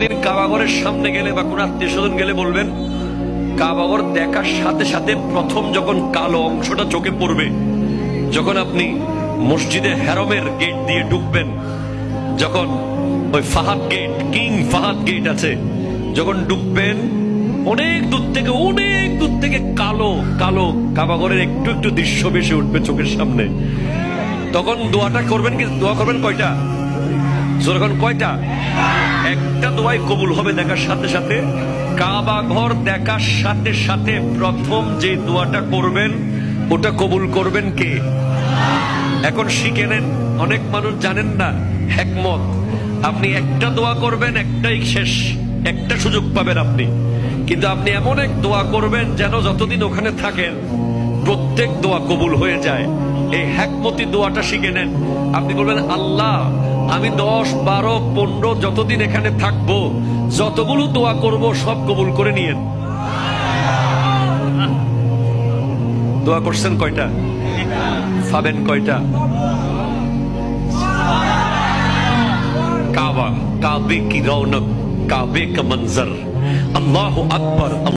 কাবাগরের সামনে গেলে বা কোন আত্মীয় স্বজন গেলে বলবেন, কাবাগর দেখার সাথে সাথে প্রথম যখন কালো অংশটা চোখে পড়বে, যখন আপনি মসজিদে হেরমের গেট দিয়ে ঢুকবেন, যখন ওই Fahad gate, King Fahad gate আছে, যখন ঢুকবেন, অনেক দূর থেকে কালো কালো কাবাগরের একটু একটু দৃশ্য ভেসে উঠবে চোখের সামনে। তখন দোয়াটা করবেন, কি দোয়া করবেন কয়টা? যখন কয়টা? একটা দোয়াই কবুল হবে দেখার সাথে সাথে। কাবা ঘর দেখার সাথে সাথে প্রথম যে দোয়াটা করবেন ওটা কবুল করবেন কে? এখন শিখে নেন, অনেক মানুষ জানেন না হিকমত। আপনি একটা দোয়া করবেন, একটাই শেষ, একটা সুযোগ পাবেন আপনি, কিন্তু আপনি এমন এক দোয়া করবেন যেন যতদিন ওখানে থাকেন প্রত্যেক দোয়া কবুল হয়ে যায়। এই হিকমতি দোয়াটা শিখে নেন। আপনি বলবেন, আল্লাহ আমি 10, 12, 15 যতদিন এখানে থাকবো, যতগুলো দোয়া করব সব কবুল করে নিয়েন। দোয়া করছেন কয়টা? পাবেন কয়টা? কাবা, কাবে কি রৌনক, কাবে কা মঞ্জর, আল্লাহু আকবার।